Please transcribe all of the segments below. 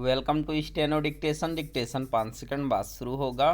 Welcome to steno dictation. Dictation 5 second बाद शुरू होगा।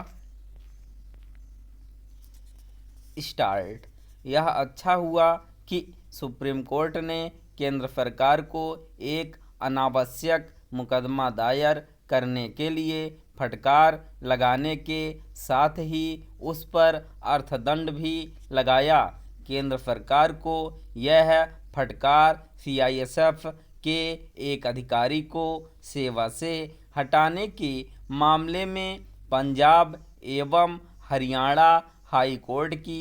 स्टार्ट। यह अच्छा हुआ कि सुप्रीम कोर्ट ने केंद्र सरकार को एक अनावश्यक मुकदमा दायर करने के लिए फटकार लगाने के साथ ही उस पर अर्थदंड भी लगाया। केंद्र सरकार को यह फटकार सीआईएसएफ के एक अधिकारी को सेवा से हटाने के मामले में पंजाब एवं हरियाणा हाई कोर्ट की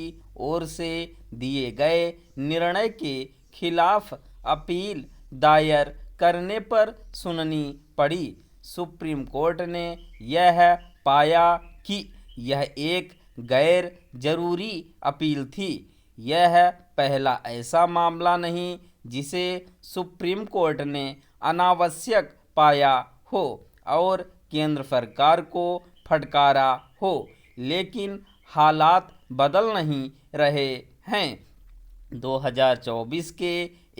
ओर से दिए गए निर्णय के खिलाफ अपील दायर करने पर सुननी पड़ी। सुप्रीम कोर्ट ने यह पाया कि यह एक गैर जरूरी अपील थी। यह पहला ऐसा मामला नहीं जिसे सुप्रीम कोर्ट ने अनावश्यक पाया हो और केंद्र सरकार को फटकारा हो, लेकिन हालात बदल नहीं रहे हैं। 2024 के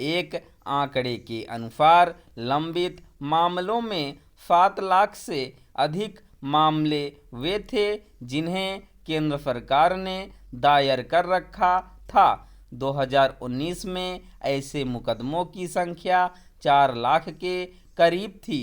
एक आंकड़े के अनुसार लंबित मामलों में 7 लाख से अधिक मामले वे थे जिन्हें केंद्र सरकार ने दायर कर रखा था। 2019 में ऐसे मुकदमों की संख्या 4 लाख के करीब थी।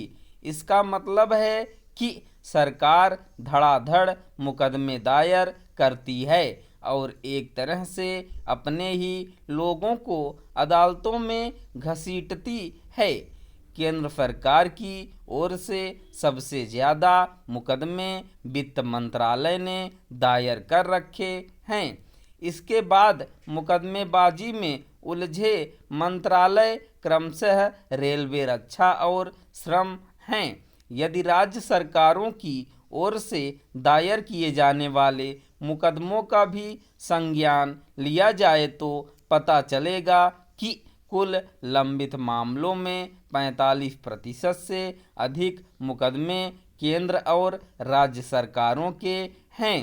इसका मतलब है कि सरकार धड़ाधड़ मुकदमे दायर करती है और एक तरह से अपने ही लोगों को अदालतों में घसीटती है। केंद्र सरकार की ओर से सबसे ज़्यादा मुकदमे वित्त मंत्रालय ने दायर कर रखे हैं। इसके बाद मुकदमेबाजी में उलझे मंत्रालय क्रमशः रेलवे, रक्षा और श्रम हैं। यदि राज्य सरकारों की ओर से दायर किए जाने वाले मुकदमों का भी संज्ञान लिया जाए तो पता चलेगा कि कुल लंबित मामलों में 45% से अधिक मुकदमे केंद्र और राज्य सरकारों के हैं।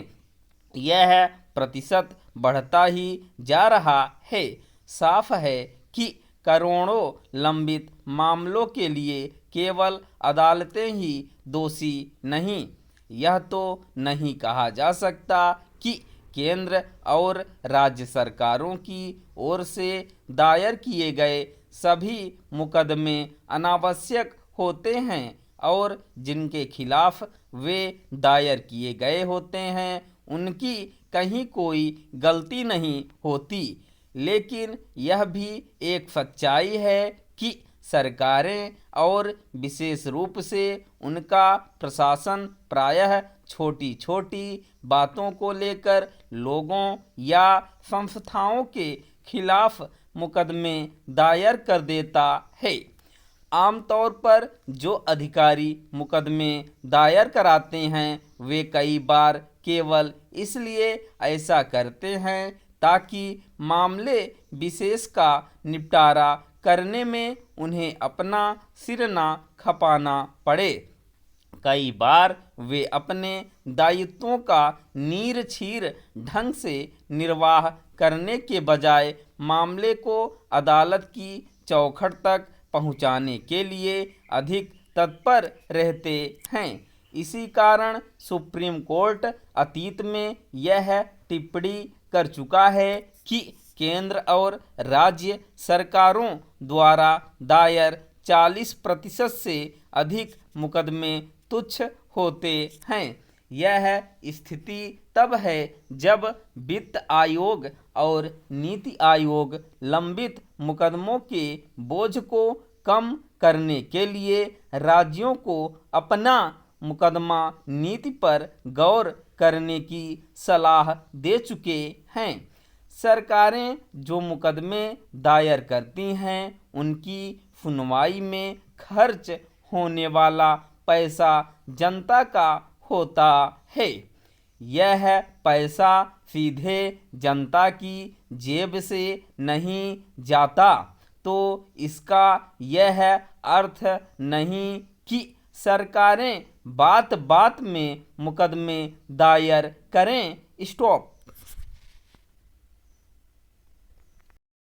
यह प्रतिशत बढ़ता ही जा रहा है। साफ है कि करोड़ों लंबित मामलों के लिए केवल अदालतें ही दोषी नहीं। यह तो नहीं कहा जा सकता कि केंद्र और राज्य सरकारों की ओर से दायर किए गए सभी मुकदमे अनावश्यक होते हैं और जिनके खिलाफ वे दायर किए गए होते हैं उनकी कहीं कोई गलती नहीं होती। लेकिन यह भी एक सच्चाई है कि सरकारें और विशेष रूप से उनका प्रशासन प्रायः छोटी छोटी बातों को लेकर लोगों या संस्थाओं के खिलाफ मुकदमे दायर कर देता है। आमतौर पर जो अधिकारी मुकदमे दायर कराते हैं वे कई बार केवल इसलिए ऐसा करते हैं ताकि मामले विशेष का निपटारा करने में उन्हें अपना सिर ना खपाना पड़े। कई बार वे अपने दायित्वों का नीरछीर ढंग से निर्वाह करने के बजाय मामले को अदालत की चौखट तक पहुंचाने के लिए अधिक तत्पर रहते हैं। इसी कारण सुप्रीम कोर्ट अतीत में यह टिप्पणी कर चुका है कि केंद्र और राज्य सरकारों द्वारा दायर 40% से अधिक मुकदमे तुच्छ होते हैं। यह स्थिति तब है जब वित्त आयोग और नीति आयोग लंबित मुकदमों के बोझ को कम करने के लिए राज्यों को अपना मुकदमा नीति पर गौर करने की सलाह दे चुके हैं। सरकारें जो मुकदमे दायर करती हैं उनकी सुनवाई में खर्च होने वाला पैसा जनता का होता है। यह पैसा सीधे जनता की जेब से नहीं जाता, तो इसका यह अर्थ नहीं कि सरकारें बात बात में मुकदमे दायर करें। स्टॉप।